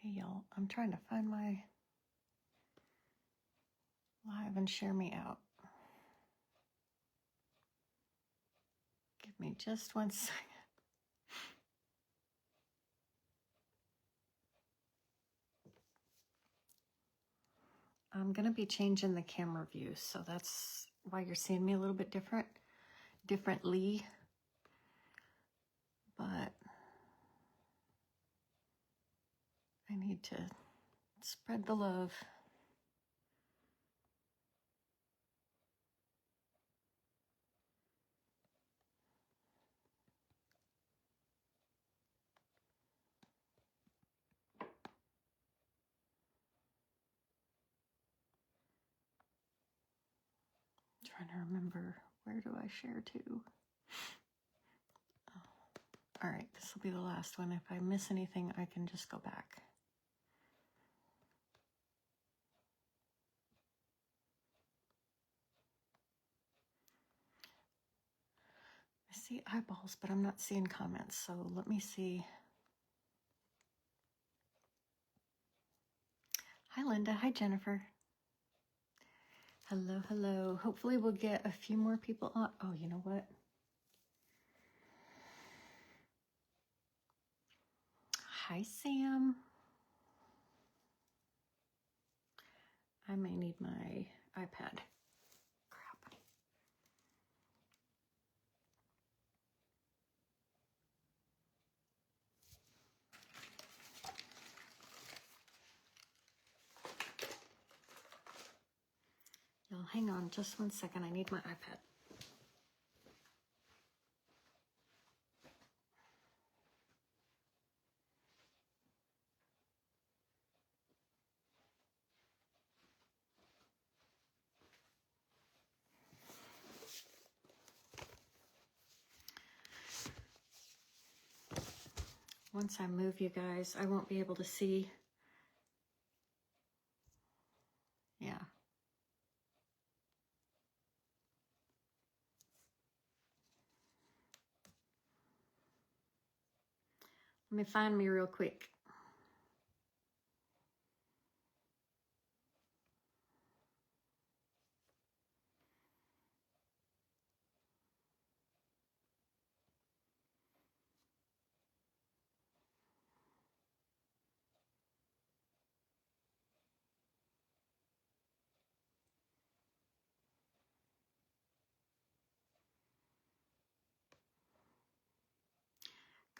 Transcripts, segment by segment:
Hey y'all, I'm trying to find my live and share me out. Give me just 1 second. I'm gonna be changing the camera view, so that's why you're seeing me a little bit differently. But I need to spread the love. Trying to remember, where do I share to? Oh. All right, this will be the last one. If I miss anything, I can just go back. I see eyeballs, but I'm not seeing comments, so let me see. Hi, Linda. Hi, Jennifer. Hello, hello. Hopefully we'll get a few more people on. Oh, you know what? Hi, Sam. I may need my iPad. Crap. Y'all hang on just 1 second. I need my iPad. Once I move you guys, I won't be able to see. Yeah. Let me find me real quick.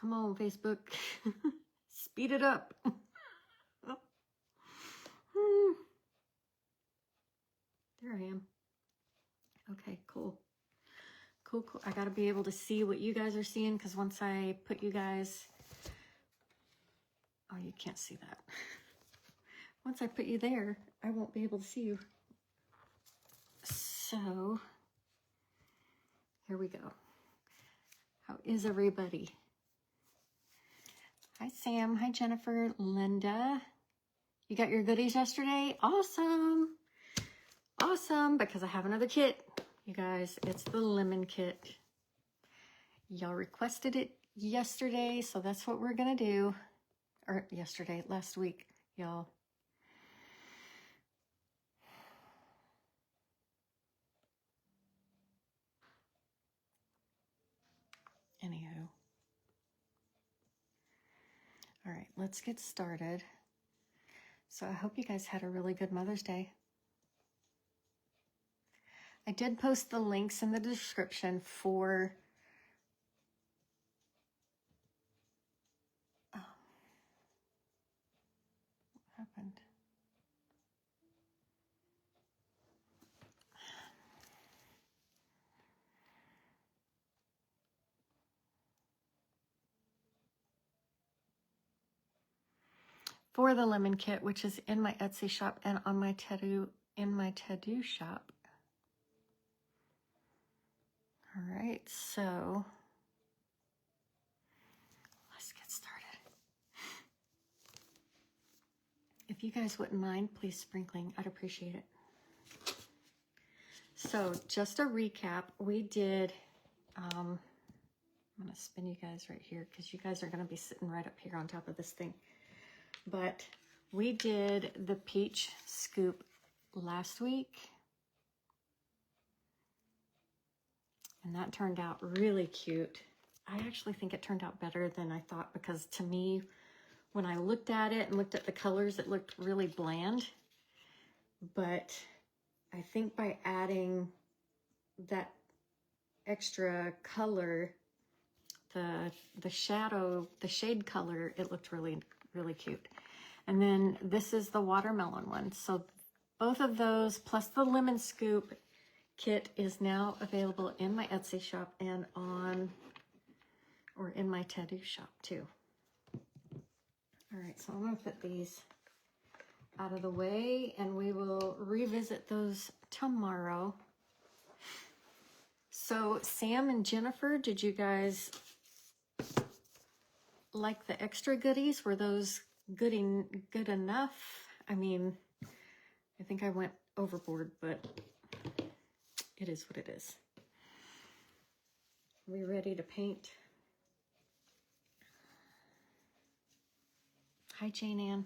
Come on, Facebook. Speed it up. There I am. Okay, cool. Cool, cool. I gotta be able to see what you guys are seeing, because once I put you guys... Oh, you can't see that. Once I put you there, I won't be able to see you. So, here we go. How is everybody? Hi, Sam. Hi, Jennifer. Linda. You got your goodies yesterday? Awesome. Awesome, because I have another kit. You guys, it's the lemon kit. Y'all requested it yesterday, so that's what we're going to do. Or yesterday, last week, y'all. Anywho. All right, let's get started. So I hope you guys had a really good Mother's Day. I did post the links in the description for what happened? For the lemon kit, which is in my Etsy shop and on my Tedu, in my Tedu shop. All right, so let's get started. If you guys wouldn't mind, please sprinkling, I'd appreciate it. So just a recap, we did, I'm gonna spin you guys right here because you guys are gonna be sitting right up here on top of this thing. but we did the peach scoop last week. And that turned out really cute. I actually think it turned out better than I thought, because to me, when I looked at it and looked at the colors, it looked really bland. But I think by adding that extra color, the shadow, the shade color, it looked really, really cute. And then this is the watermelon one. So both of those plus the lemon scoop kit is now available in my Etsy shop and in my tattoo shop too. All right, so I'm gonna put these out of the way and we will revisit those tomorrow. So Sam and Jennifer, did you guys like the extra goodies? Were those good enough? I mean, I think I went overboard, but it is what it is. Are we ready to paint? Hi, Jane Ann.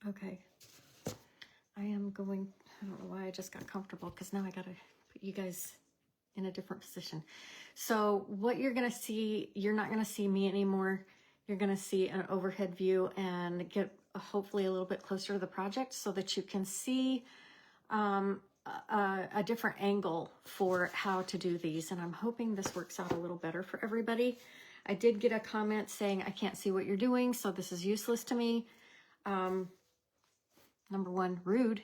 Okay. I am going, I don't know why I just got comfortable, because now I got to put you guys in a different position. So what you're going to see, you're not going to see me anymore. You're going to see an overhead view and get hopefully a little bit closer to the project so that you can see a different angle for how to do these. And I'm hoping this works out a little better for everybody. I did get a comment saying, I can't see what you're doing, so this is useless to me. Number one, rude.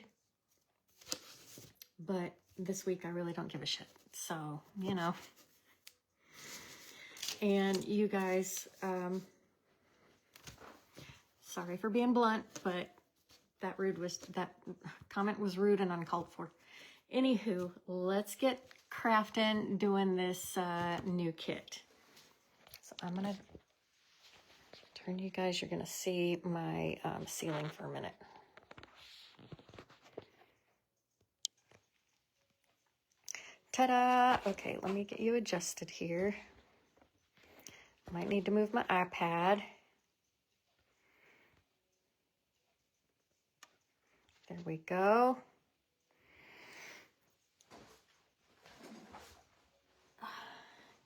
But this week I really don't give a shit. So, you know. And you guys, sorry for being blunt, but that comment was rude and uncalled for. Anywho, let's get crafting, doing this new kit. So I'm gonna turn you guys, you're gonna see my ceiling for a minute. Ta-da! Okay, let me get you adjusted here. Might need to move my iPad. There we go.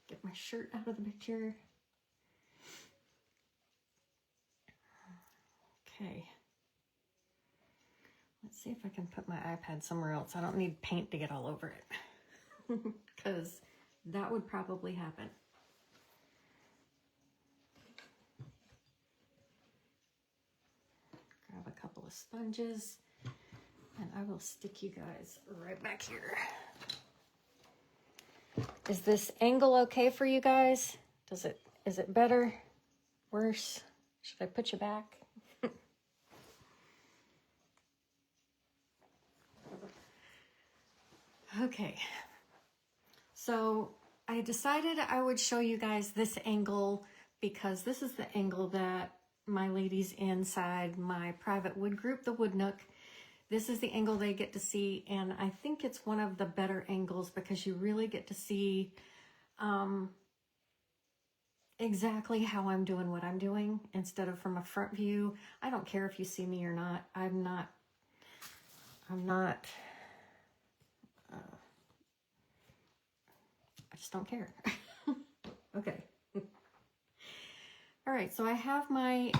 Get my shirt out of the picture. Okay. Let's see if I can put my iPad somewhere else. I don't need paint to get all over it, because that would probably happen. Grab a couple of sponges and I will stick you guys right back here. Is this angle okay for you guys? Is it better? Worse? Should I put you back? Okay, so I decided I would show you guys this angle because this is the angle that my ladies inside my private wood group, the Wood Nook, this is the angle they get to see, and I think it's one of the better angles because you really get to see exactly how I'm doing what I'm doing instead of from a front view. I don't care if you see me or not. I'm not I just don't care. Okay. All right, so I have my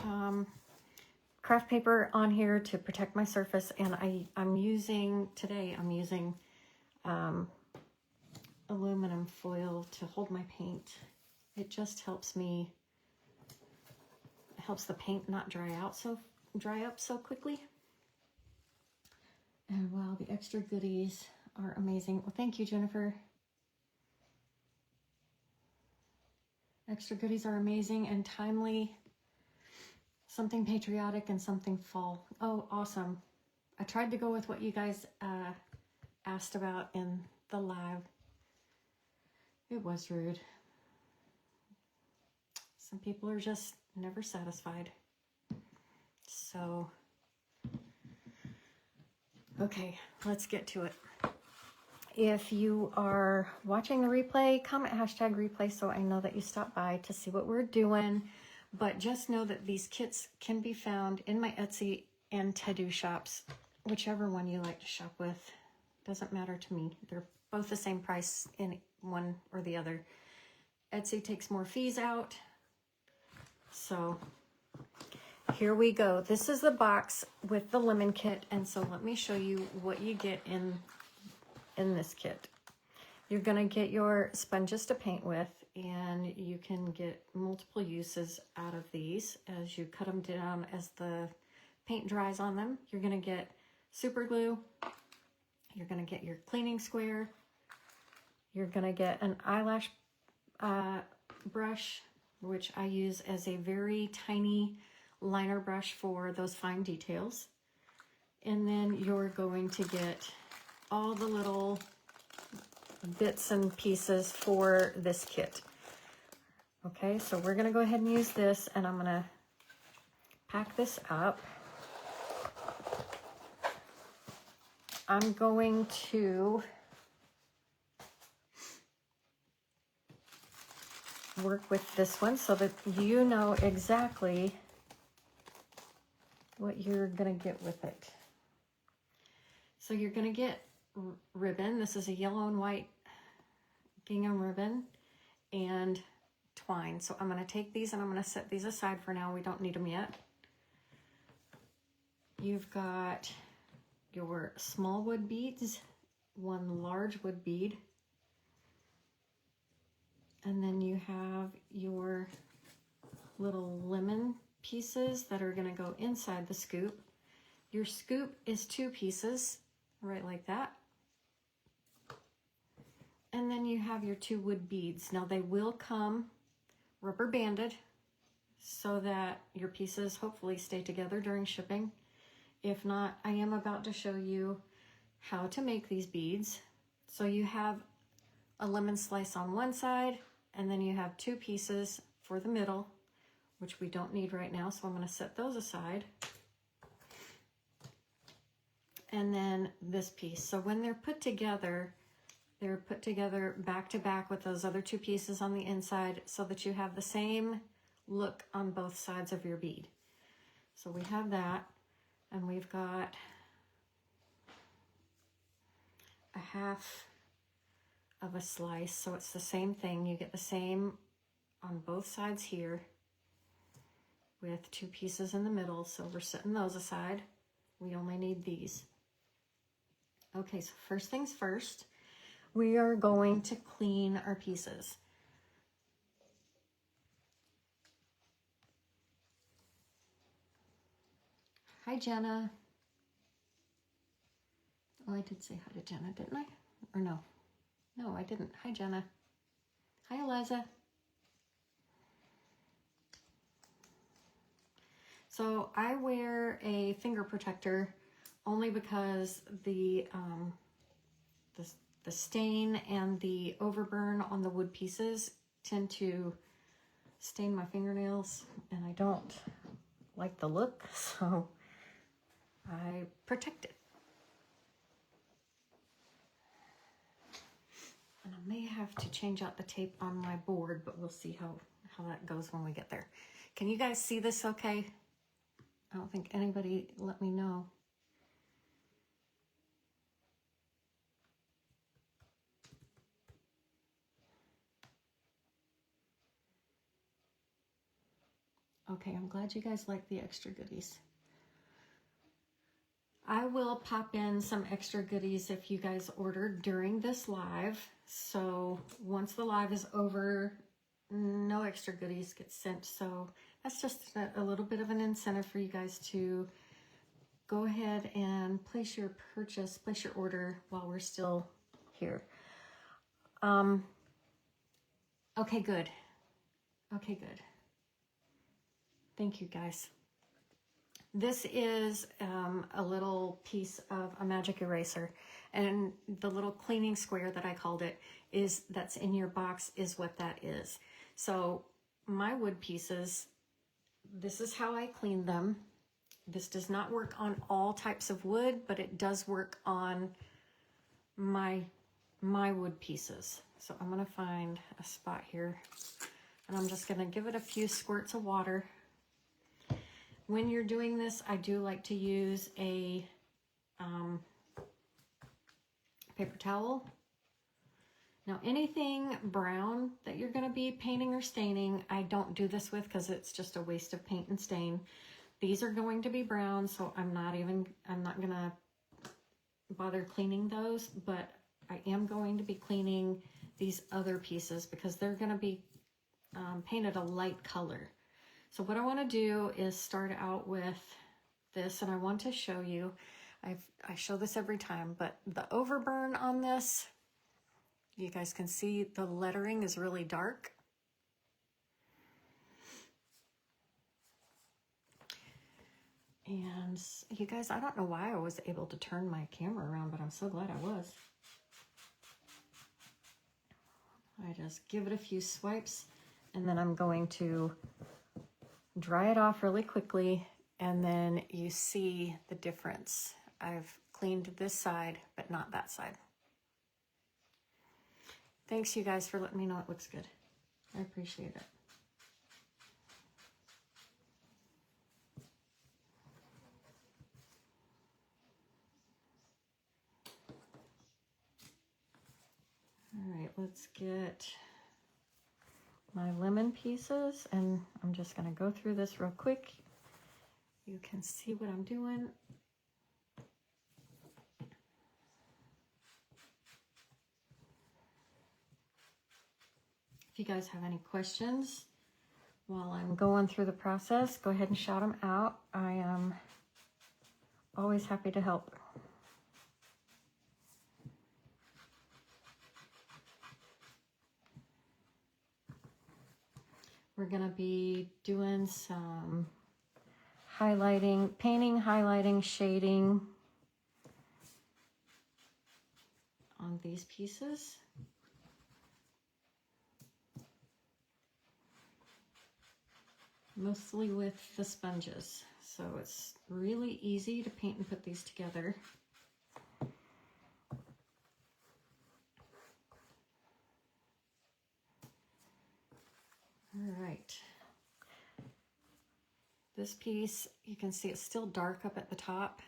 craft paper on here to protect my surface, and I'm using aluminum foil to hold my paint. It just helps the paint not dry up so quickly. And wow, the extra goodies are amazing. Well, thank you, Jennifer. Extra goodies are amazing and timely. Something patriotic and something fall. Oh, awesome. I tried to go with what you guys asked about in the live. It was rude. Some people are just never satisfied. So, okay, let's get to it. If you are watching the replay, comment #replay so I know that you stopped by to see what we're doing. But just know that these kits can be found in my Etsy and Tedoo shops, whichever one you like to shop with. Doesn't matter to me. They're both the same price in one or the other. Etsy takes more fees out. So here we go. This is the box with the lemon kit. And so let me show you what you get in this kit. You're gonna get your sponges to paint with, and you can get multiple uses out of these as you cut them down as the paint dries on them. You're gonna get super glue. You're gonna get your cleaning square. You're gonna get an eyelash brush, which I use as a very tiny liner brush for those fine details. And then you're going to get all the little bits and pieces for this kit. Okay, so we're gonna go ahead and use this, and I'm gonna pack this up. I'm going to work with this one so that you know exactly what you're gonna get with it. So you're gonna get ribbon. This is a yellow and white gingham ribbon and twine. So I'm gonna take these and I'm gonna set these aside for now. We don't need them yet. You've got your small wood beads, one large wood bead, and then you have your little lemon pieces that are gonna go inside the scoop. Your scoop is 2 pieces, right like that. And then you have your 2 wood beads. Now they will come rubber banded so that your pieces hopefully stay together during shipping. If not, I am about to show you how to make these beads. So you have a lemon slice on one side, and then you have 2 pieces for the middle, which we don't need right now, so I'm going to set those aside. And then this piece. So when they're put together back to back with those other 2 pieces on the inside so that you have the same look on both sides of your bead. So we have that, and we've got a half of a slice, so it's the same thing. You get the same on both sides here with 2 pieces in the middle, so we're setting those aside. We only need these. Okay, so first things first, we are going to clean our pieces. Hi, Jenna. Oh, I did say hi to Jenna, didn't I? Or no? No, I didn't. Hi, Jenna. Hi, Eliza. So I wear a finger protector only because the stain and the overburn on the wood pieces tend to stain my fingernails, and I don't like the look, so I protect it. And I may have to change out the tape on my board, but we'll see how that goes when we get there. Can you guys see this okay? I don't think anybody let me know. Okay, I'm glad you guys like the extra goodies. I will pop in some extra goodies if you guys order during this live. So once the live is over, no extra goodies get sent. So that's just a little bit of an incentive for you guys to go ahead and place your purchase, place your order while we're still here. Okay, good. Okay, good. Thank you, guys. This is a little piece of a magic eraser, and the little cleaning square that I called it that's in your box is what that is. So my wood pieces, this is how I clean them. This does not work on all types of wood, but it does work on my wood pieces. So I'm gonna find a spot here And I'm just gonna give it a few squirts of water. When you're doing this, I do like to use a paper towel. Now anything brown that you're gonna be painting or staining, I don't do this with because it's just a waste of paint and stain. These are going to be brown, so I'm not gonna bother cleaning those, but I am going to be cleaning these other pieces because they're gonna be painted a light color. So what I want to do is start out with this, and I want to show you, I show this every time, but the overburn on this, you guys can see the lettering is really dark. And you guys, I don't know why I was able to turn my camera around, but I'm so glad I was. I just give it a few swipes, and then I'm going to dry it off really quickly, and then you see the difference. I've cleaned this side, but not that side. Thanks, you guys, for letting me know it looks good. I appreciate it. All right, let's get my lemon pieces, and I'm just going to go through this real quick. You can see what I'm doing. If you guys have any questions while I'm going through the process, go ahead and shout them out. I am always happy to help. We're going to be doing some highlighting, painting, highlighting, shading on these pieces. Mostly with the sponges. So it's really easy to paint and put these together. All right. This piece, you can see it's still dark up at the top.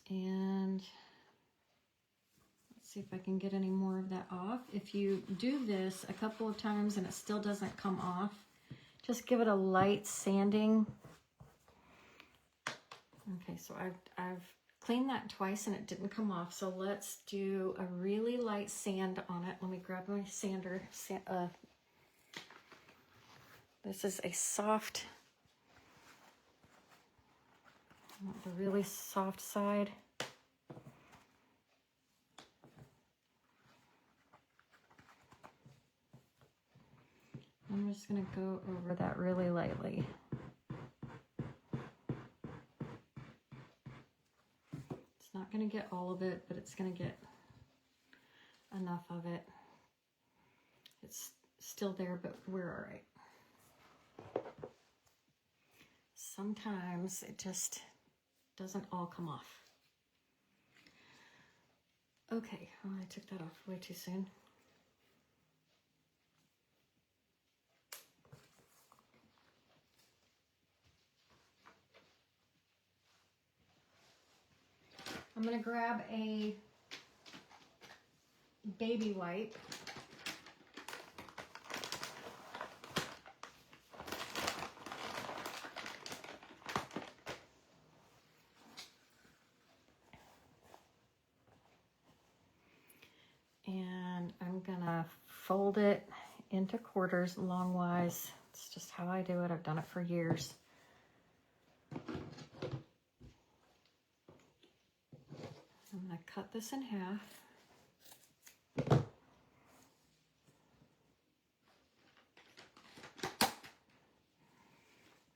And let's see if I can get any more of that off. If you do this a couple of times and it still doesn't come off, just give it a light sanding. Okay, so I've cleaned that twice and it didn't come off. So let's do a really light sand on it. Let me grab my sander. This is a soft, the really soft side. I'm just going to go over that really lightly. It's not going to get all of it, but it's going to get enough of it. It's still there, but we're all right. Sometimes it just doesn't all come off. Okay, oh, I took that off way too soon. I'm going to grab a baby wipe. And I'm going to fold it into quarters longwise. It's just how I do it. I've done it for years. I'm going to cut this in half. And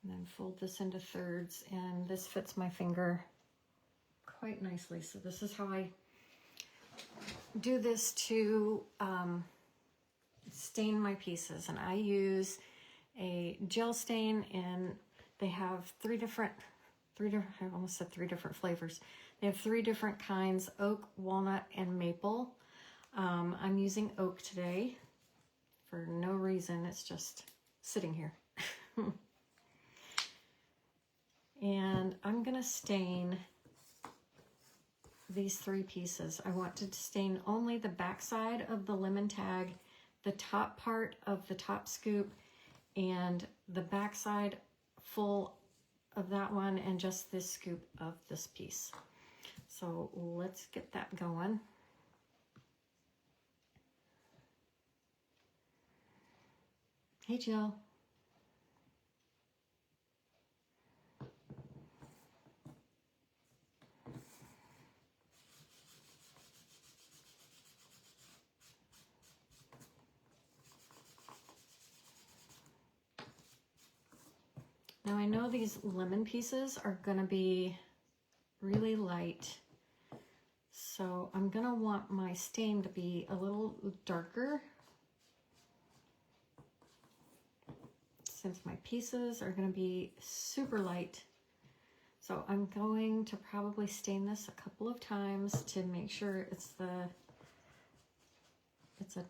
then fold this into thirds, and this fits my finger quite nicely. So this is how I do this to stain my pieces. And I use a gel stain, and they have I almost said three different flavors. They have 3 different kinds: oak, walnut, and maple. I'm using oak today for no reason. It's just sitting here. And I'm going to stain these 3 pieces. I want to stain only the back side of the lemon tag, the top part of the top scoop, and the back side full of that one, and just this scoop of this piece. So let's get that going. Hey, Jill. Now I know these lemon pieces are gonna be really light, so I'm gonna want my stain to be a little darker, since my pieces are gonna be super light. So I'm going to probably stain this a couple of times to make sure it's a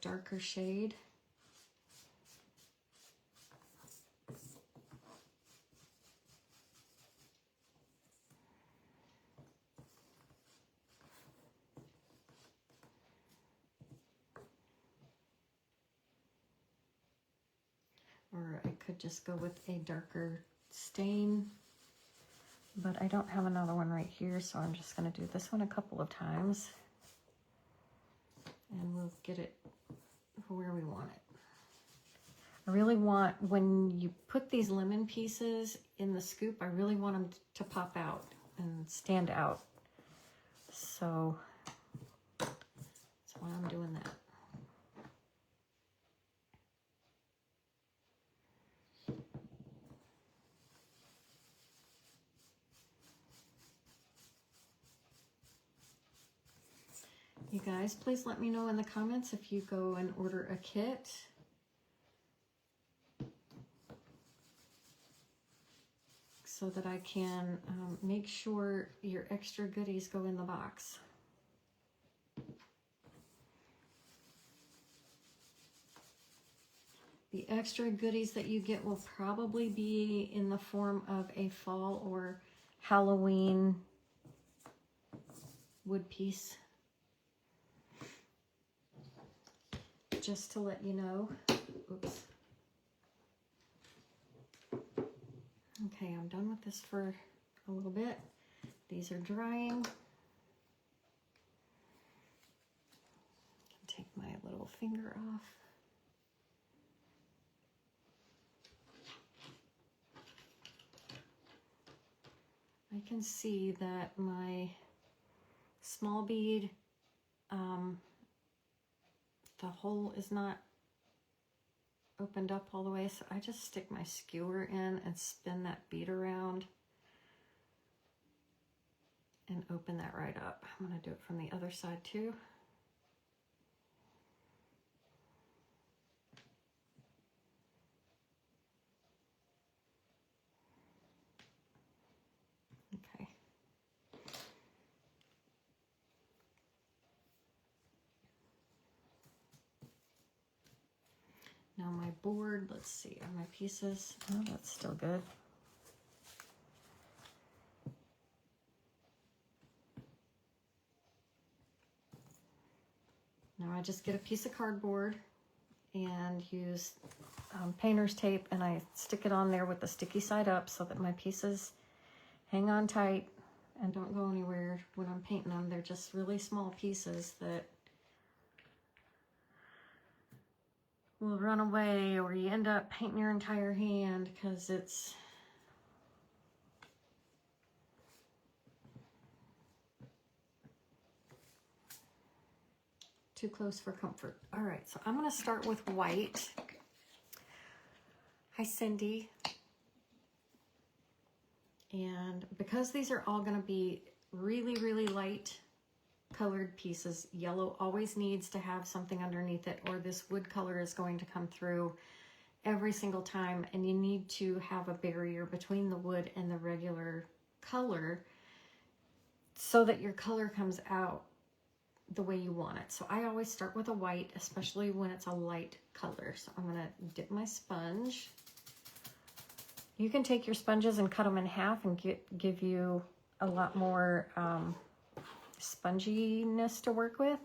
darker shade. Or I could just go with a darker stain, but I don't have another one right here, so I'm just going to do this one a couple of times, and we'll get it where we want it. I really want, when you put these lemon pieces in the scoop, I really want them to pop out and stand out. So that's why I'm doing that. You guys, please let me know in the comments if you go and order a kit. So that I can make sure your extra goodies go in the box. The extra goodies that you get will probably be in the form of a fall or Halloween wood piece. Just to let you know. Oops. Okay, I'm done with this for a little bit. These are drying. Take my little finger off. I can see that my small bead, the hole is not opened up all the way, so I just stick my skewer in and spin that bead around and open that right up. I'm going to do it from the other side too. Okay. Now my board, let's see, are my pieces, oh, that's still good. Now I just get a piece of cardboard and use painter's tape, and I stick it on there with the sticky side up so that my pieces hang on tight and don't go anywhere when I'm painting them. They're just really small pieces that will run away, or you end up painting your entire hand because it's too close for comfort. All right, so I'm going to start with white. Hi, Cindy. And because these are all going to be really, really light colored pieces, yellow always needs to have something underneath it, or this wood color is going to come through every single time, and you need to have a barrier between the wood and the regular color so that your color comes out the way you want it. So I always start with a white, especially when it's a light color. So I'm gonna dip my sponge. You can take your sponges and cut them in half and give you a lot more sponginess to work with.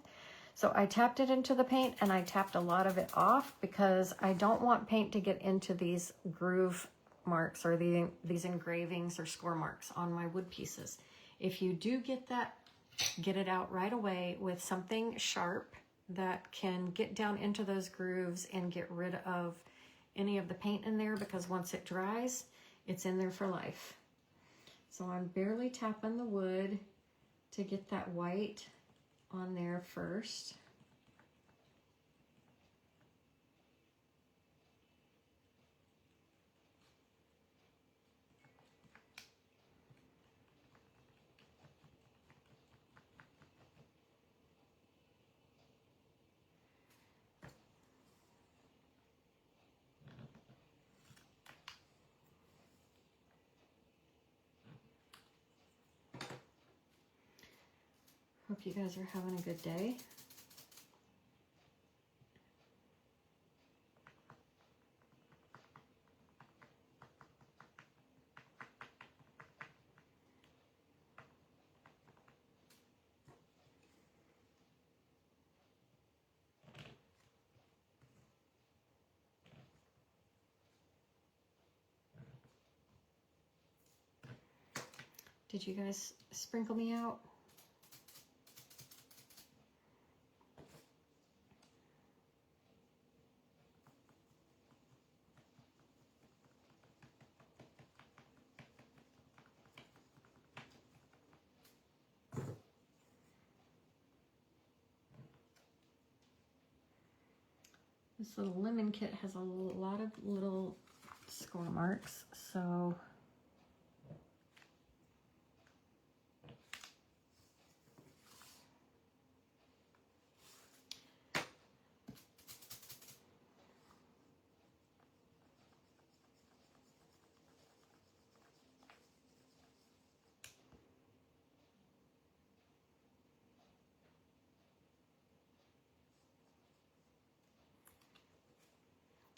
So I tapped it into the paint and I tapped a lot of it off because I don't want paint to get into these groove marks or these engravings or score marks on my wood pieces. If you do get it out right away with something sharp that can get down into those grooves and get rid of any of the paint in there, because once it dries, it's in there for life. So I'm barely tapping the wood to get that white on there first. Hope you guys are having a good day. Did you guys sprinkle me out? This little lemon kit has a lot of little score marks, so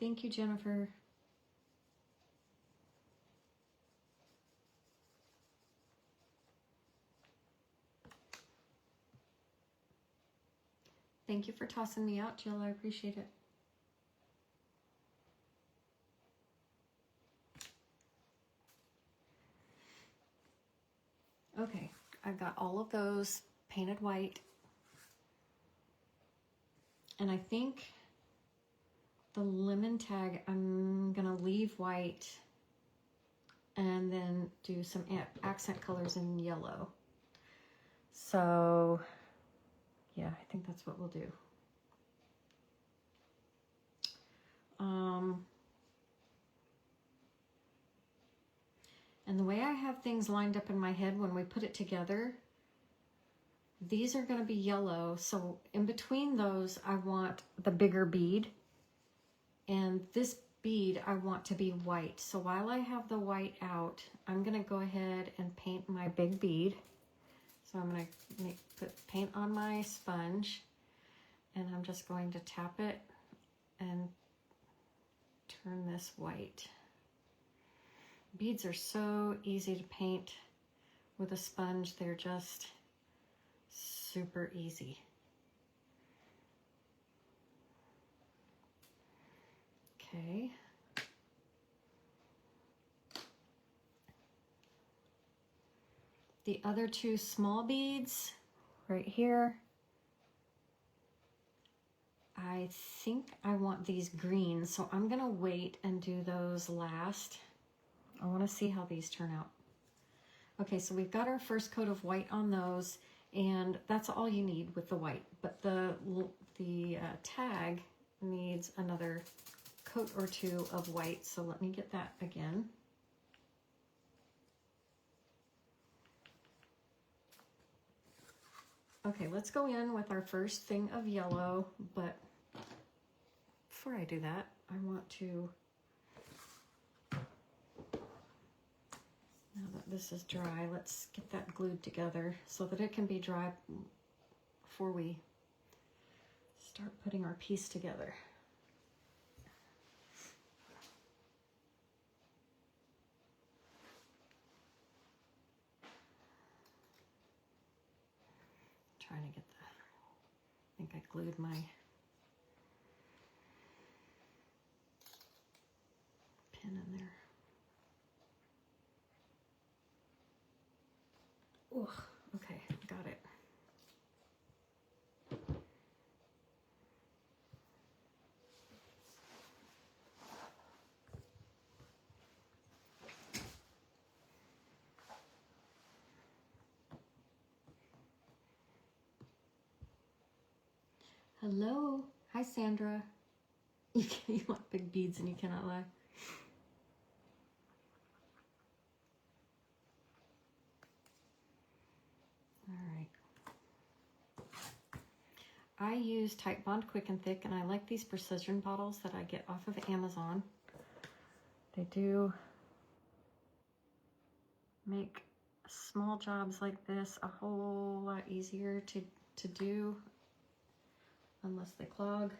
thank you, Jennifer. Thank you for tossing me out, Jill. I appreciate it. Okay, I've got all of those painted white. And I think the lemon tag, I'm gonna leave white and then do some accent colors in yellow. So yeah, I think that's what we'll do. And the way I have things lined up in my head when we put it together, these are going to be yellow. So in between those, I want the bigger bead. And this bead I want to be white. So while I have the white out, I'm going to go ahead and paint my big bead. So I'm going to put paint on my sponge, and I'm just going to tap it and turn this white. Beads are so easy to paint with a sponge. They're just super easy. Okay. The other two small beads right here, I think I want these green, so I'm gonna wait and do those last. I wanna see how these turn out. Okay, so we've got our first coat of white on those, and that's all you need with the white. But the tag needs another coat or two of white, so let me get that again. Okay, let's go in with our first thing of yellow, but before I do that, I want to, now that this is dry, let's get that glued together so that it can be dry before we start putting our piece together. Trying to get the, I think I glued my pin in there. Oh, okay, got it. Hello. Hi, Sandra. You want big beads and you cannot lie. All right. I use Titebond Quick and Thick, and I like these precision bottles that I get off of Amazon. They do make small jobs like this a whole lot easier to do, unless they clog.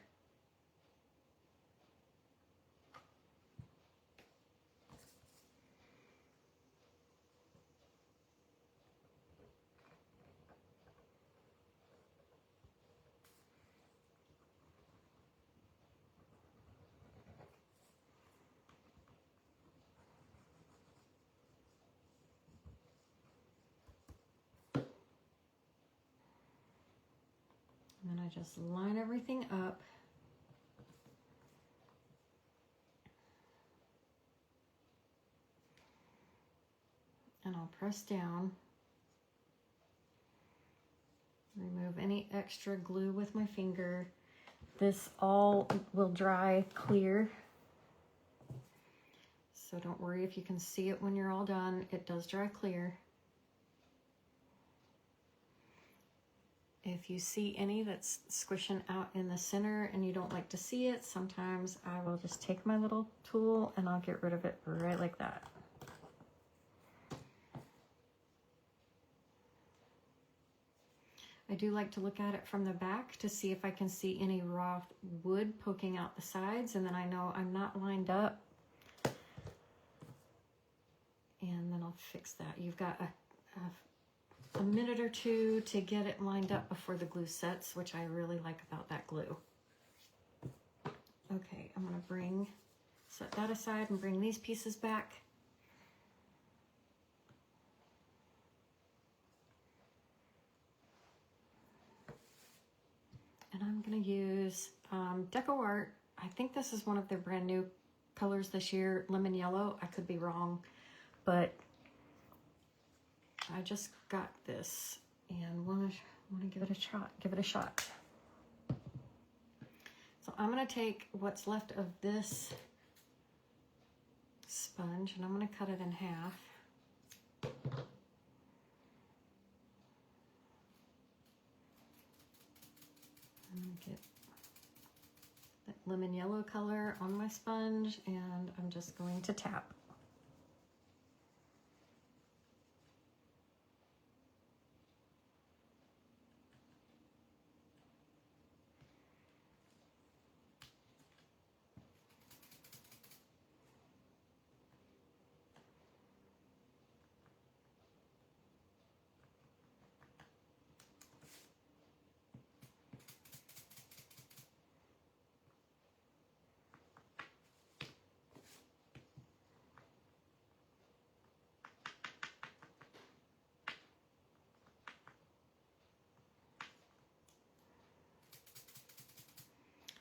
And then I just line everything up. And I'll press down. Remove any extra glue with my finger. This all will dry clear. So don't worry if you can see it when you're all done. It does dry clear. If you see any that's squishing out in the center and you don't like to see it, sometimes I will just take my little tool and I'll get rid of it right like that. I do like to look at it from the back to see if I can see any raw wood poking out the sides, and then I know I'm not lined up. And then I'll fix that. You've got a minute or two to get it lined up before the glue sets, which I really like about that glue. Okay, I'm gonna set that aside and bring these pieces back. And I'm gonna use DecoArt. I think this is one of their brand new colors this year, lemon yellow. I could be wrong, but I just got this and want to give it a shot. Give it a shot. So I'm gonna take what's left of this sponge and I'm gonna cut it in half. Get that lemon yellow color on my sponge and I'm just going to tap.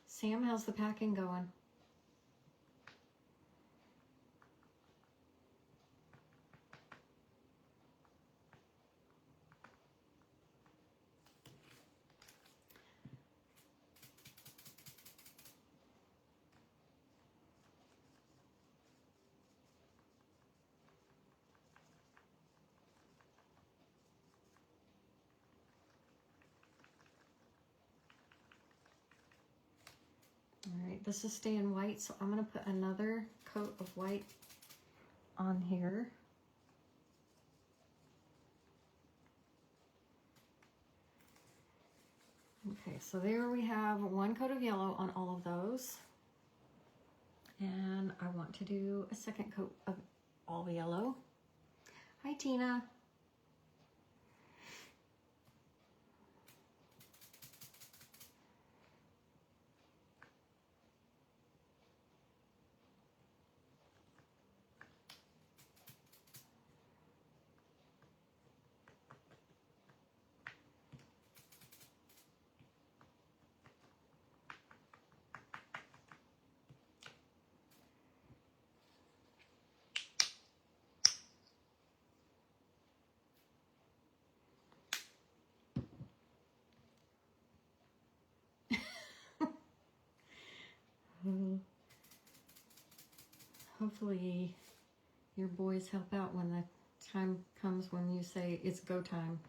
Sam, how's the packing going? All right, this is staying white, so I'm gonna put another coat of white on here. Okay, so there we have one coat of yellow on all of those. And I want to do a second coat of all yellow. Hi, Tina. Hopefully your boys help out when the time comes when you say it's go time.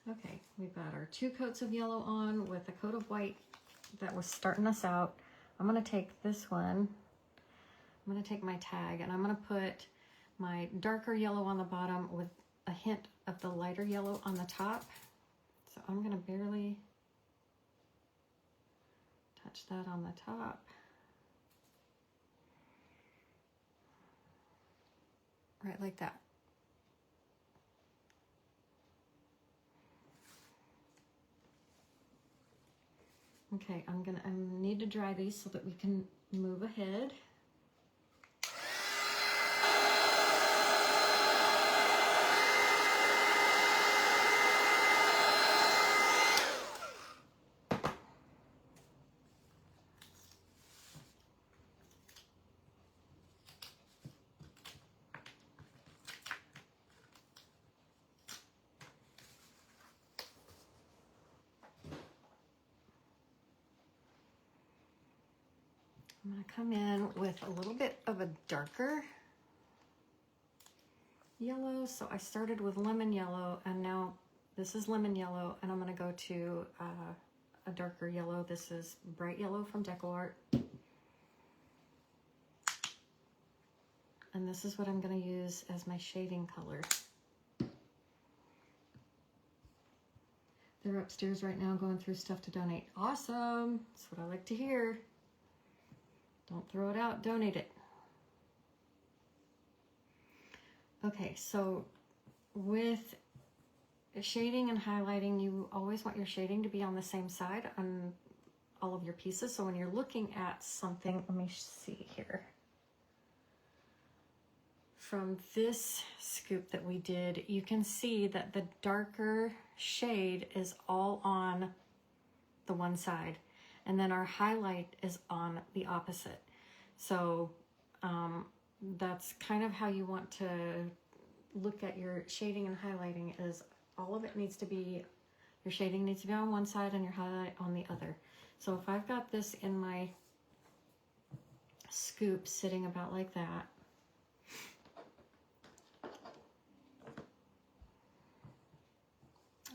Okay, we've got our 2 coats of yellow on with a coat of white that was starting us out. I'm going to take this one, I'm going to take my tag, and I'm going to put my darker yellow on the bottom with a hint of the lighter yellow on the top. So I'm going to barely touch that on the top. Right like that. Okay, I need to dry these so that we can move ahead. I'm going to come in with a little bit of a darker yellow. So I started with lemon yellow, and now this is lemon yellow, and I'm going to go to a darker yellow. This is bright yellow from DecoArt. And this is what I'm going to use as my shading color. They're upstairs right now going through stuff to donate. Awesome. That's what I like to hear. Don't throw it out, donate it. Okay, so with shading and highlighting, you always want your shading to be on the same side on all of your pieces. So when you're looking at something, let me see here. From this scoop that we did, you can see that the darker shade is all on the one side, and then our highlight is on the opposite. So that's kind of how you want to look at your shading and highlighting, is all of it needs to be, your shading needs to be on one side and your highlight on the other. So if I've got this in my scoop sitting about like that,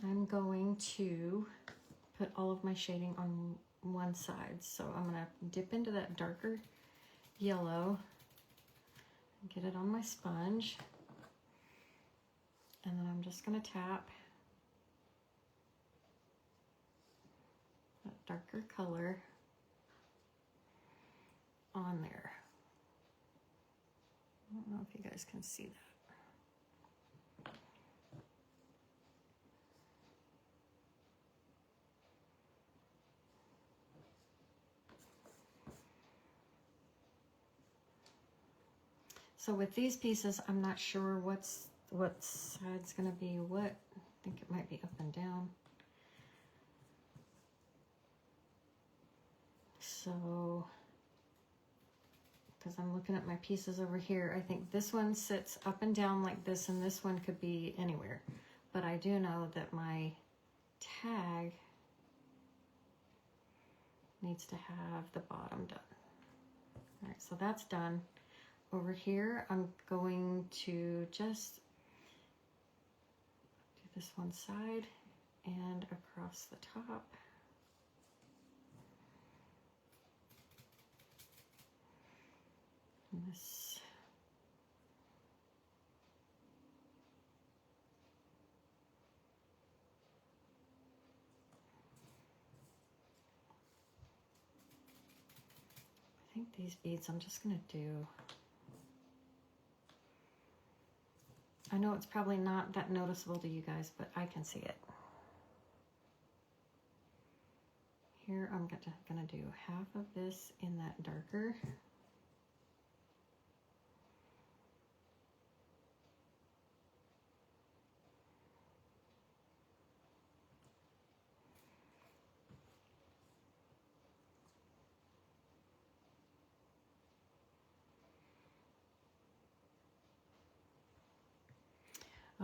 I'm going to put all of my shading on one side. So I'm going to dip into that darker yellow, get it on my sponge, and then I'm just going to tap that darker color on there. I don't know if you guys can see that. So with these pieces, I'm not sure what side's gonna be what. I think it might be up and down. So, because I'm looking at my pieces over here, I think this one sits up and down like this, and this one could be anywhere. But I do know that my tag needs to have the bottom done. All right, so that's done. Over here, I'm going to just do this one side and across the top. And this I think these beads I'm just going to do. I know it's probably not that noticeable to you guys, but I can see it. Here I'm gonna do half of this in that darker.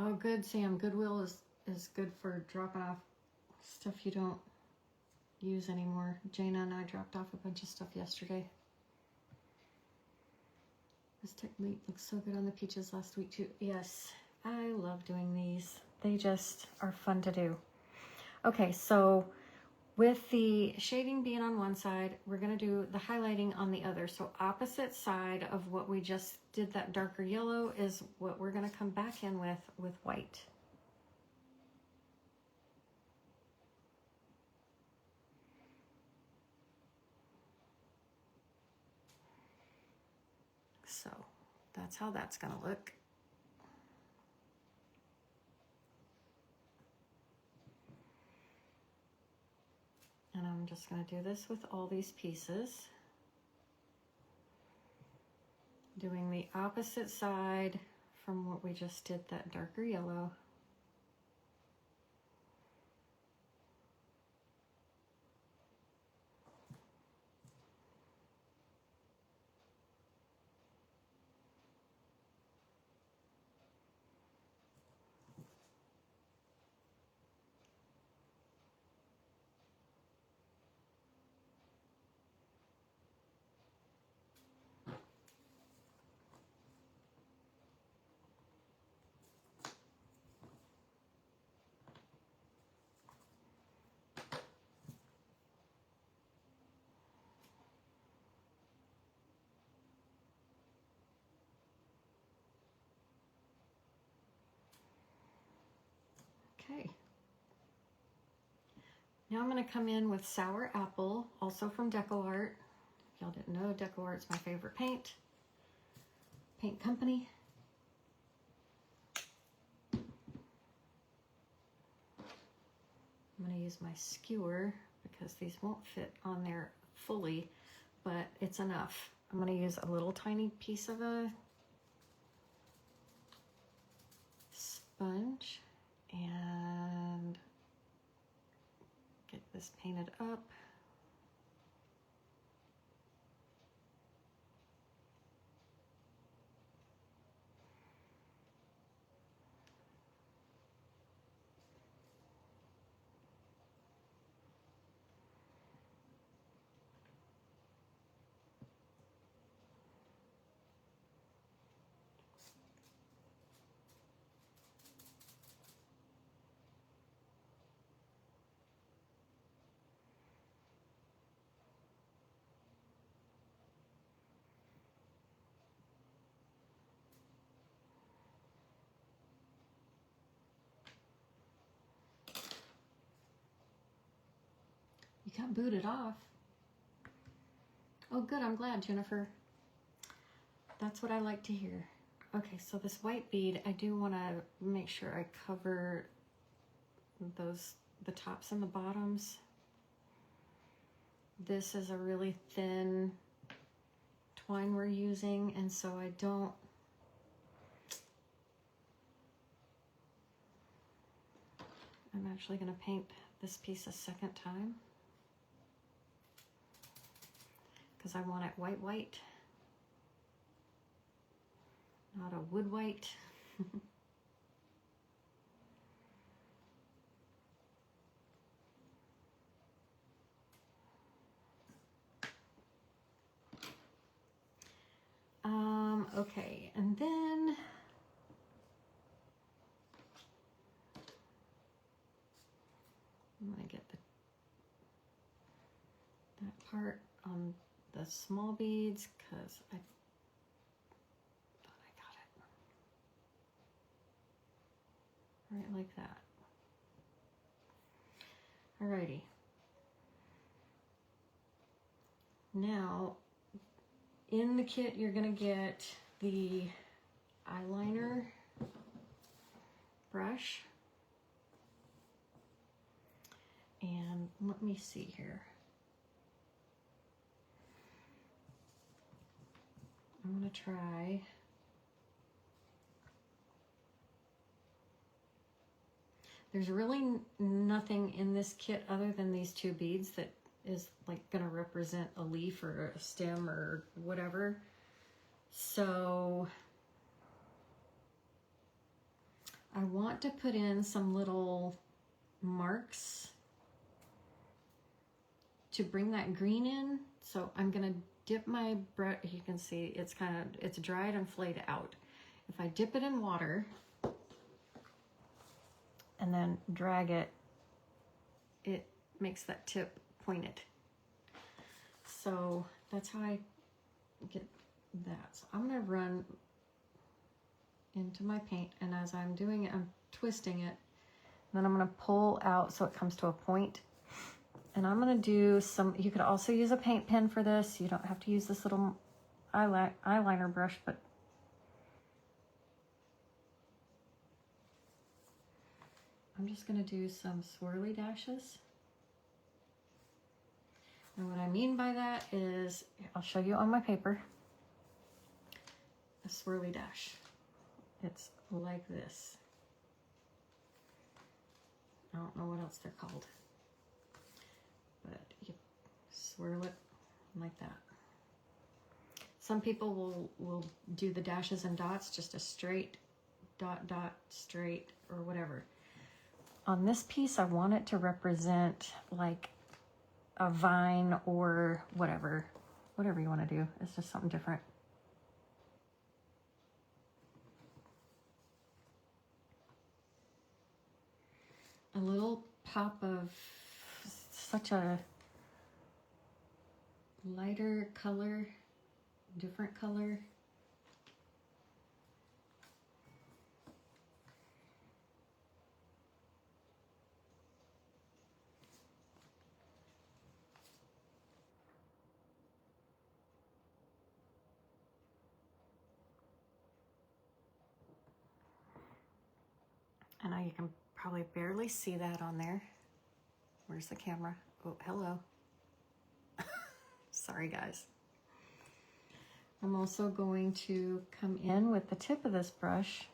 Oh, good, Sam. Goodwill is good for dropping off stuff you don't use anymore. Jana and I dropped off a bunch of stuff yesterday. This technique looks so good on the peaches last week too. Yes, I love doing these. They just are fun to do. Okay, so with the shading being on one side, we're going to do the highlighting on the other. So opposite side of what we just did, that darker yellow, is what we're going to come back in with white. So that's how that's going to look. And I'm just going to do this with all these pieces. Doing the opposite side from what we just did, that darker yellow. Okay. Now I'm going to come in with Sour Apple, also from DecoArt. If y'all didn't know, DecoArt's my favorite paint company. I'm going to use my skewer because these won't fit on there fully, but it's enough. I'm going to use a little tiny piece of a sponge and get this painted up. You can't boot it off. Oh, good. I'm glad, Jennifer. That's what I like to hear. Okay, so this white bead, I do want to make sure I cover the tops and the bottoms. This is a really thin twine we're using, and so I'm actually going to paint this piece a second time because I want it white, not a wood white. Okay, and then I'm gonna get that part on the small beads because I thought I got it. Right like that. Alrighty. Now, in the kit, you're gonna get the eyeliner brush. And let me see here. I'm gonna try. There's really nothing in this kit other than these two beads that is like gonna represent a leaf or a stem or whatever. So I want to put in some little marks to bring that green in. So I'm gonna dip my brush, you can see it's dried and flayed out. If I dip it in water and then drag it, it makes that tip pointed. So that's how I get that. So I'm gonna run into my paint, and as I'm doing it, I'm twisting it. Then I'm gonna pull out so it comes to a point. And I'm gonna do some, you could also use a paint pen for this. You don't have to use this little eyeliner brush, but I'm just gonna do some swirly dashes. And what I mean by that is, I'll show you on my paper, a swirly dash. It's like this. I don't know what else they're called, but you swirl it like that. Some people will do the dashes and dots, just a straight dot, dot, straight, or whatever. On this piece, I want it to represent like a vine or whatever you want to do. It's just something different. A little pop of such a lighter color, different color. I know you can probably barely see that on there. Where's the camera? Oh, hello. Sorry, guys. I'm also going to come in with the tip of this brush,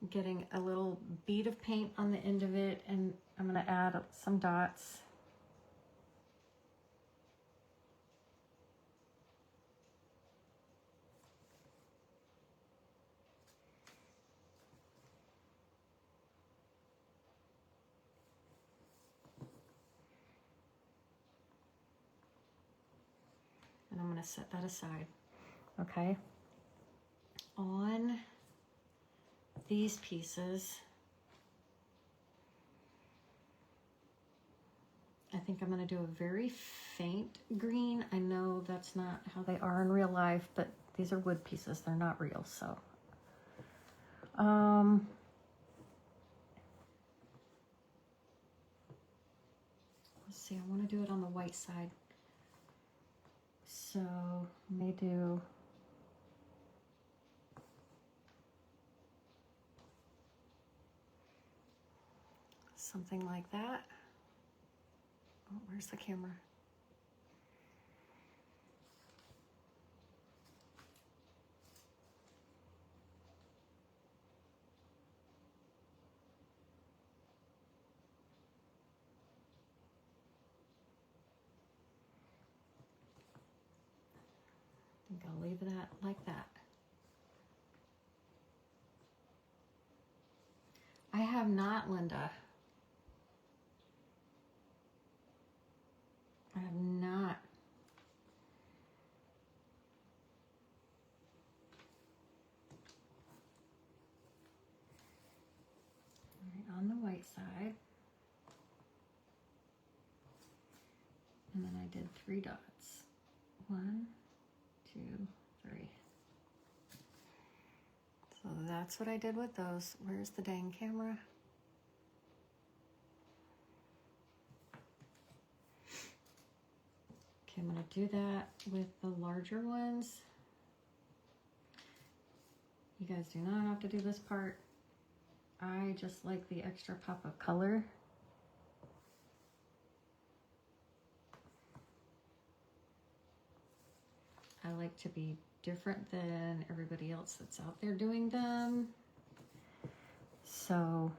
getting a little bead of paint on the end of it, and I'm going to add some dots. And I'm going to set that aside. Okay. On these pieces, I think I'm going to do a very faint green. I know that's not how they are in real life, but these are wood pieces. They're not real, so. Let's see, I want to do it on the white side. So let me do something like that. Oh, where's the camera? I think I'll leave that like that. I have not, Linda. I have not. All right, on the white side. And then I did 3 dots. 1, 2, 3. So that's what I did with those. Where's the dang camera? Okay, I'm gonna do that with the larger ones. You guys do not have to do this part. I just like the extra pop of color. I like to be different than everybody else that's out there doing them. So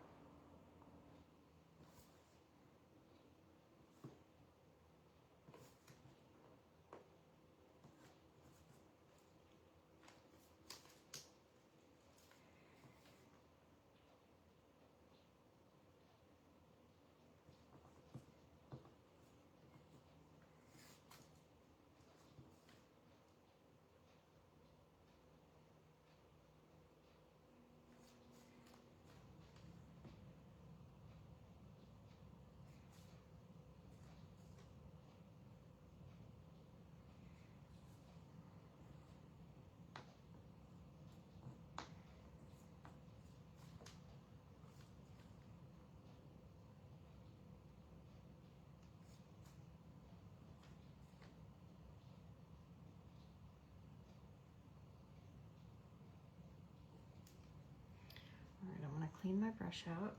all right, I'm gonna clean my brush out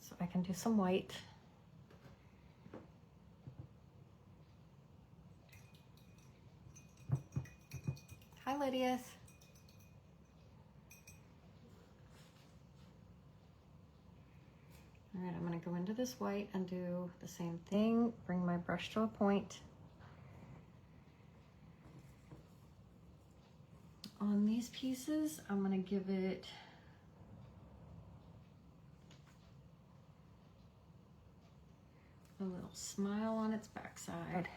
so I can do some white. Hi, Lydia's. All right, I'm gonna go into this white and do the same thing. Bring my brush to a point. On these pieces, I'm gonna give it a little smile on its backside.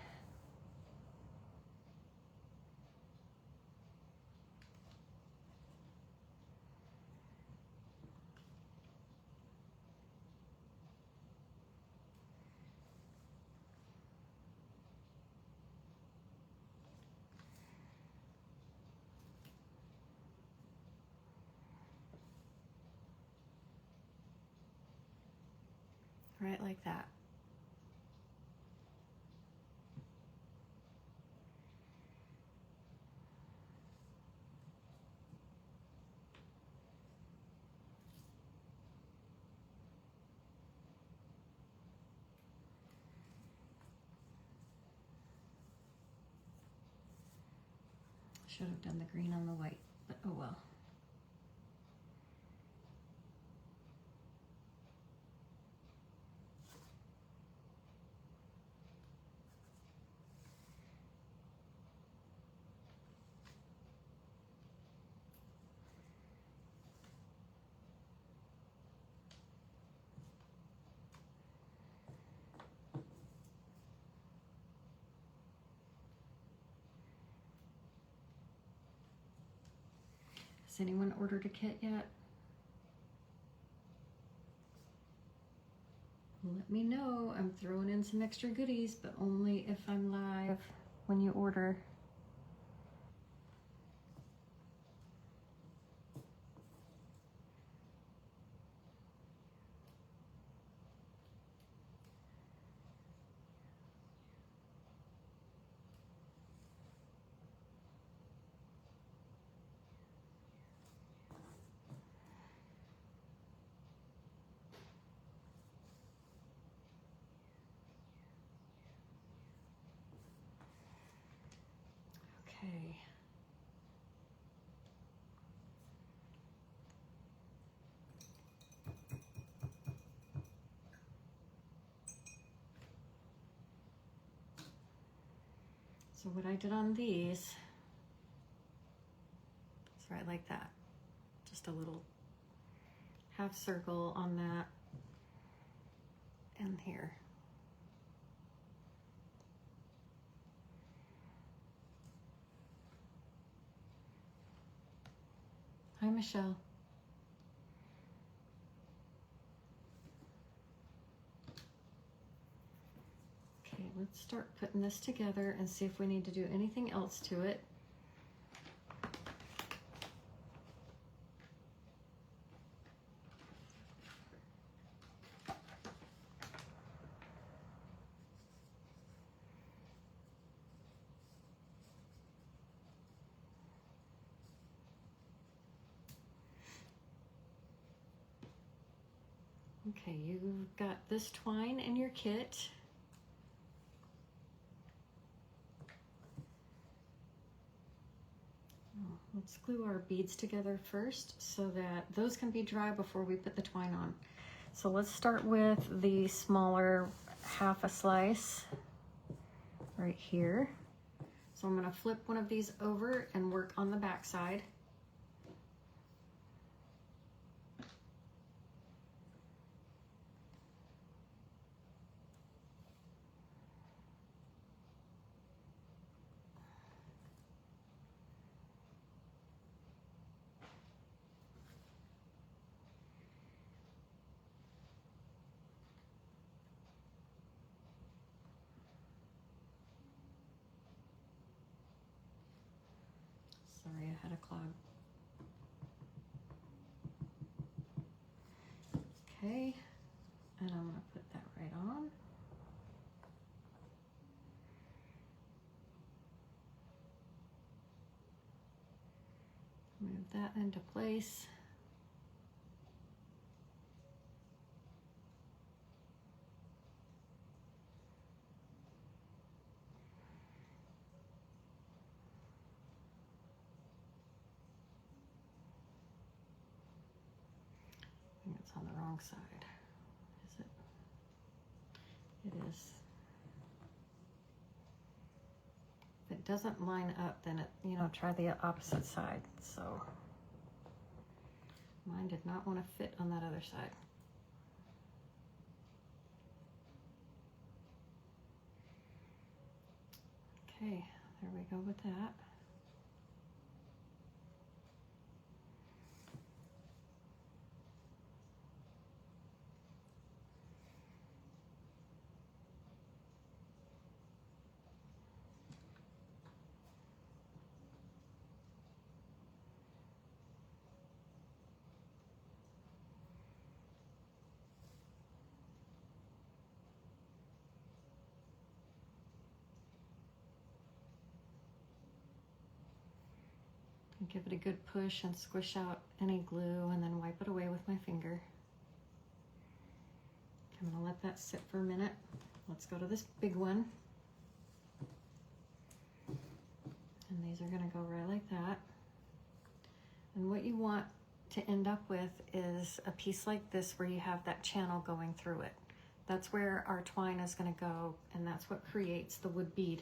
Right like that. Should have done the green on the white, but oh well. Has anyone ordered a kit yet? Let me know. I'm throwing in some extra goodies, but only if I'm live when you order. Okay. So what I did on these is right like that. Just a little half circle on that and here. Hi, Michelle. Okay, let's start putting this together and see if we need to do anything else to it. Okay, you've got this twine in your kit. Let's glue our beads together first so that those can be dry before we put the twine on. So let's start with the smaller half a slice right here. So I'm going to flip one of these over and work on the back side. Sorry, I had a clog. Okay, and I'm going to put that right on. Move that into place. I think it's on the wrong side. Is it? It is. If it doesn't line up, then it, you know, try the opposite side. So mine did not want to fit on that other side. Okay, there we go with that. Give it a good push and squish out any glue and then wipe it away with my finger. I'm gonna let that sit for a minute. Let's go to this big one. And these are gonna go right like that. And what you want to end up with is a piece like this where you have that channel going through it. That's where our twine is gonna go, and that's what creates the wood bead.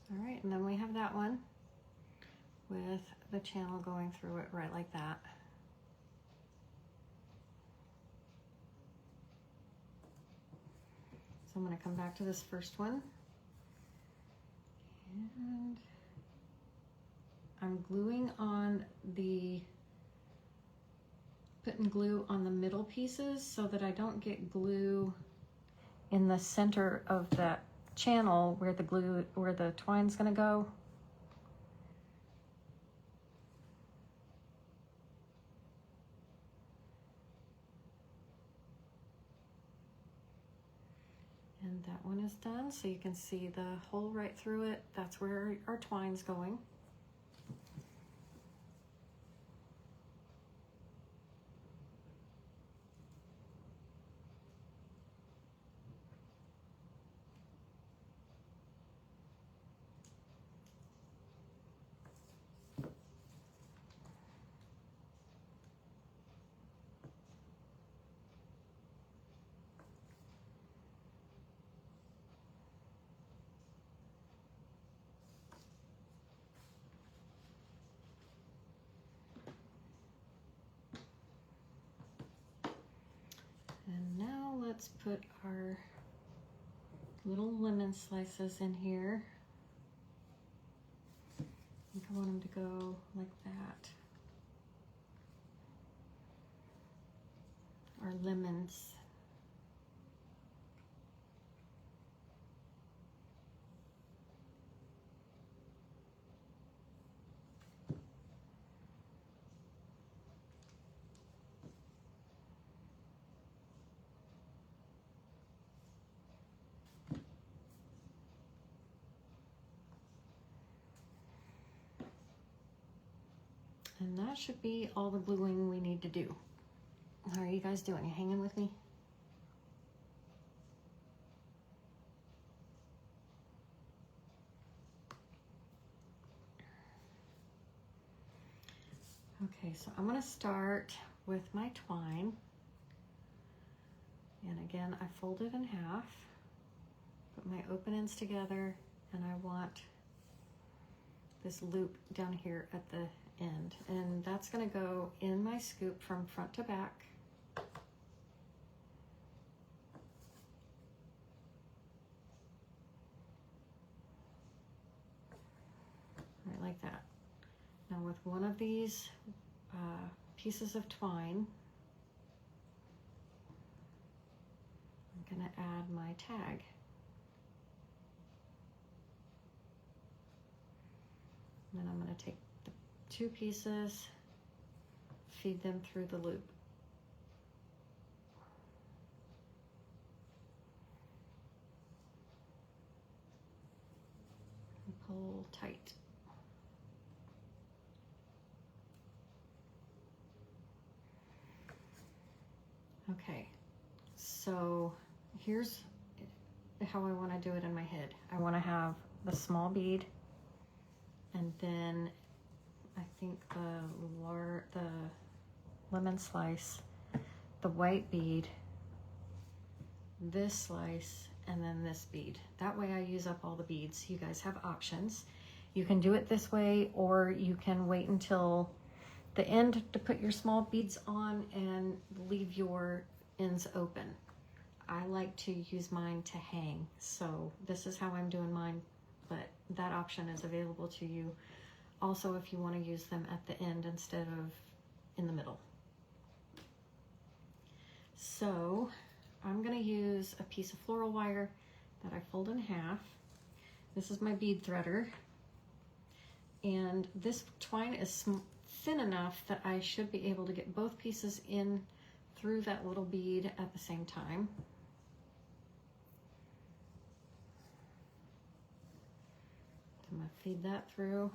All right, and then we have that one with the channel going through it right like that. So I'm going to come back to this first one. And I'm gluing on the, putting glue on the middle pieces so that I don't get glue in the center of that channel where the glue, where the twine's gonna go. And that one is done, so you can see the hole right through it. That's where our twine's going. And now let's put our little lemon slices in here. I think I want them to go like that. Our lemons. And that should be all the gluing we need to do. How are you guys doing? You hanging with me? Okay, so I'm gonna start with my twine. And again, I fold it in half, put my open ends together, and I want this loop down here at the end. And that's gonna go in my scoop from front to back. Right like that. Now with one of these pieces of twine, I'm gonna add my tag. And then I'm gonna take the two pieces, feed them through the loop. And pull tight. Okay, so here's how I want to do it in my head. I want to have the small bead, and then I think the lemon slice, the white bead, this slice, and then this bead. That way I use up all the beads. You guys have options. You can do it this way, or you can wait until the end to put your small beads on and leave your ends open. I like to use mine to hang, so this is how I'm doing mine, but that option is available to you also if you want to use them at the end instead of in the middle. So I'm going to use a piece of floral wire that I fold in half. This is my bead threader, and this twine is thin enough that I should be able to get both pieces in through that little bead at the same time. I'm going to feed that through.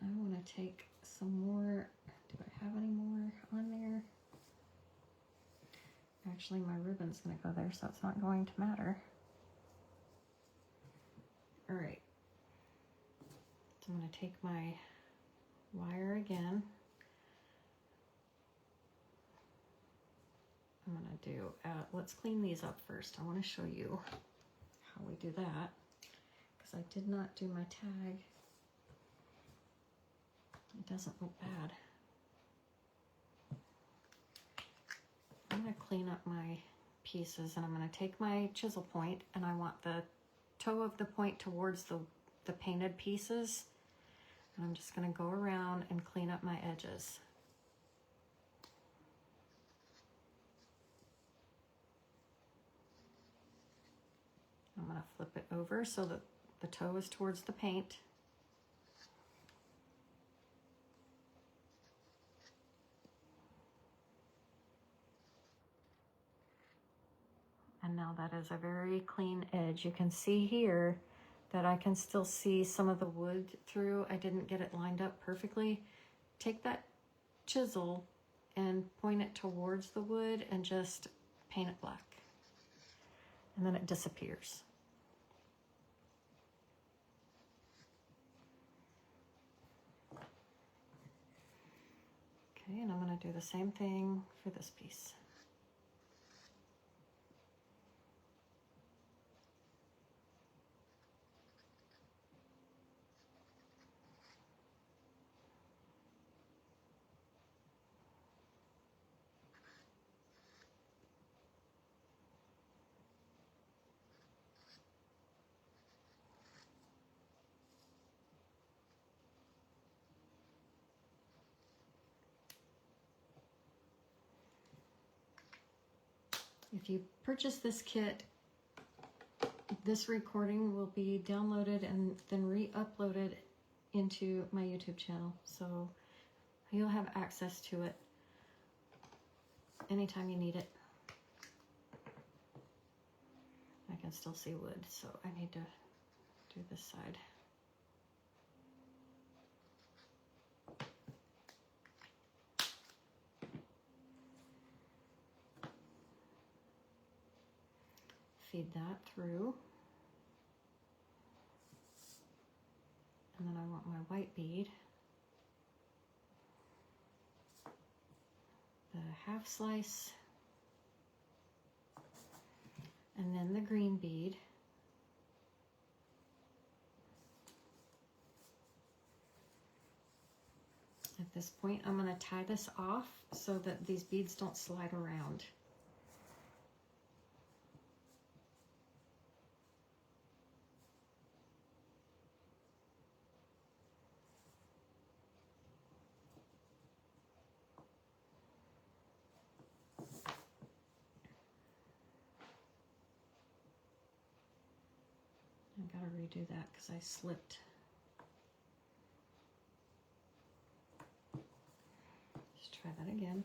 I want to take some more. Do I have any more on there? Actually, my ribbon's going to go there, so it's not going to matter. All right. So I'm going to take my wire again. I'm going to do, let's clean these up first. I want to show you how we do that, because I did not do my tag. It doesn't look bad. I'm going to clean up my pieces, and I'm going to take my chisel point, and I want the toe of the point towards the painted pieces. And I'm just going to go around and clean up my edges. I'm going to flip it over so that the toe is towards the paint. And now that is a very clean edge. You can see here that I can still see some of the wood through. I didn't get it lined up perfectly. Take that chisel and point it towards the wood and just paint it black. And then it disappears. Okay, and I'm going to do the same thing for this piece. If you purchase this kit, this recording will be downloaded and then re-uploaded into my YouTube channel. So you'll have access to it anytime you need it. I can still see wood, so I need to do this side. Feed that through. And then I want my white bead, the half slice, and then the green bead. At this point, I'm going to tie this off so that these beads don't slide around. I gotta redo that because I slipped. Just try that again.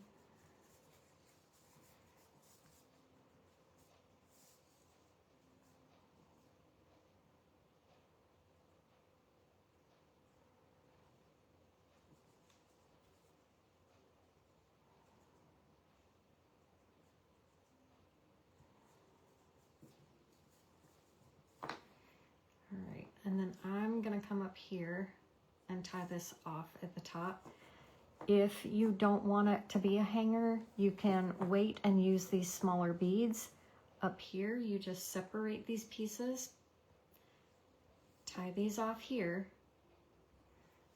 All right, and then I'm gonna come up here and tie this off at the top. If you don't want it to be a hanger, you can wait and use these smaller beads. Up here, you just separate these pieces, tie these off here,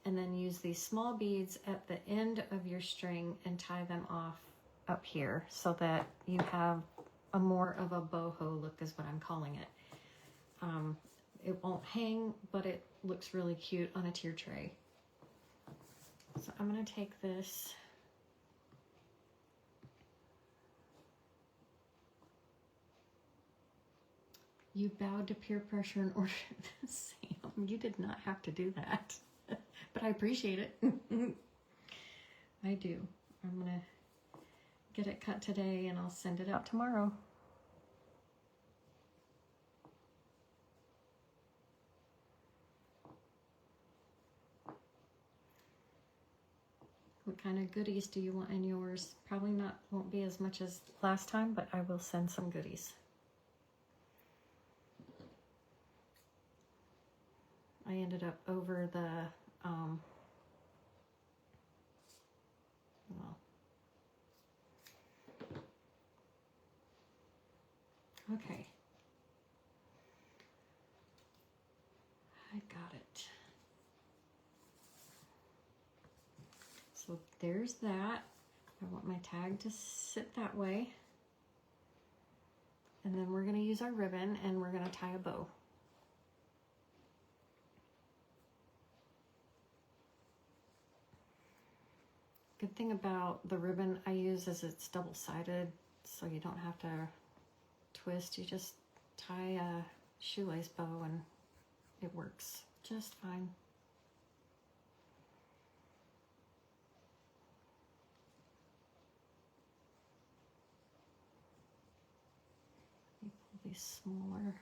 and then use these small beads at the end of your string and tie them off up here so that you have a more of a boho look is what I'm calling it. It won't hang, but it looks really cute on a tier tray. So I'm going to take this You bowed to peer pressure in order to Sam. You did not have to do that, but I appreciate it. I do. I'm going to get it cut today and I'll send it out tomorrow. What kind of goodies do you want in yours? Probably won't be as much as last time, but I will send some goodies. I ended up over the, well, okay. I got it. So there's that. I want my tag to sit that way. And then we're going to use our ribbon and we're going to tie a bow. Good thing about the ribbon I use is it's double-sided, so you don't have to twist. You just tie a shoelace bow and it works just fine. Let me pull these smaller.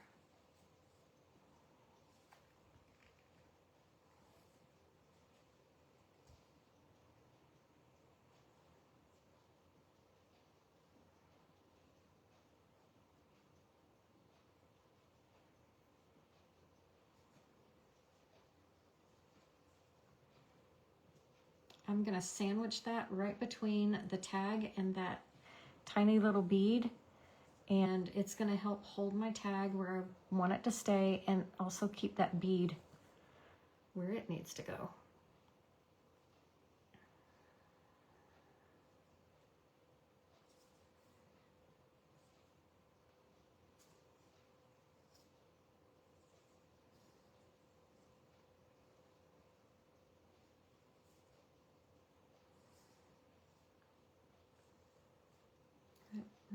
I'm gonna sandwich that right between the tag and that tiny little bead, and it's gonna help hold my tag where I want it to stay and also keep that bead where it needs to go.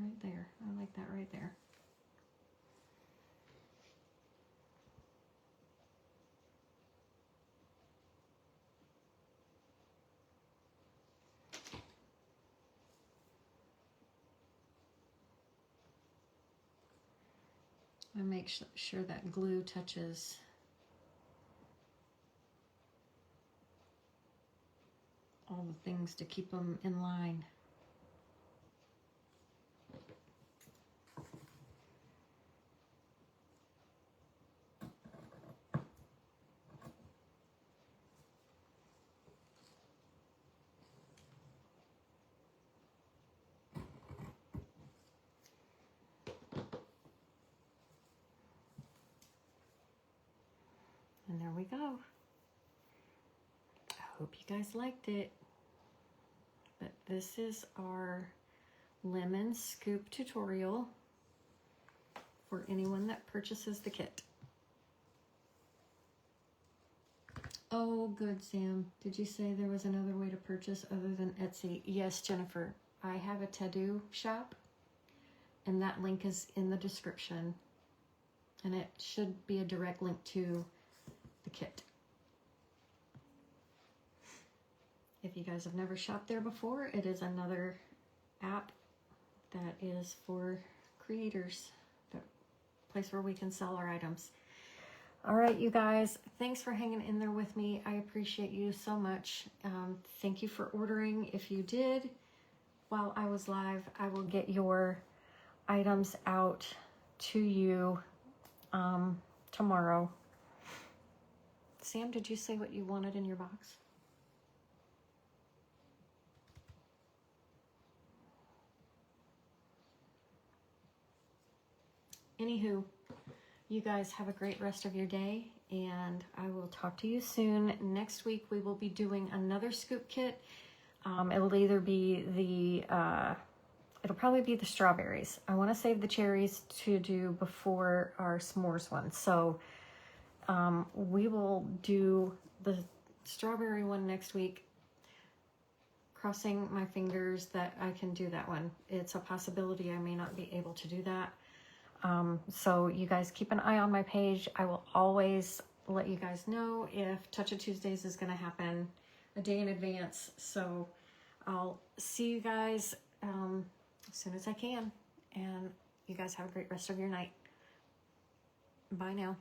right there. I like that right there. I make sure that glue touches all the things to keep them in line. And there we go. I hope you guys liked it. But this is our lemon scoop tutorial for anyone that purchases the kit. Oh, good, Sam. Did you say there was another way to purchase other than Etsy? Yes, Jennifer. I have a Tedoo shop, and that link is in the description. And it should be a direct link to the kit. If you guys have never shopped there before, it is another app that is for creators, the place where we can sell our items. All right, you guys, thanks for hanging in there with me. I appreciate you so much. Thank you for ordering. If you did while I was live, I will get your items out to you tomorrow. Sam, did you say what you wanted in your box? Anywho, you guys have a great rest of your day, and I will talk to you soon. Next week, we will be doing another scoop kit. It'll either be it'll probably be the strawberries. I want to save the cherries to do before our s'mores one. So we will do the strawberry one next week. Crossing my fingers that I can do that one. It's a possibility I may not be able to do that. So you guys keep an eye on my page. I will always let you guys know if Touch of Tuesdays is going to happen a day in advance. So I'll see you guys as soon as I can. And you guys have a great rest of your night. Bye now.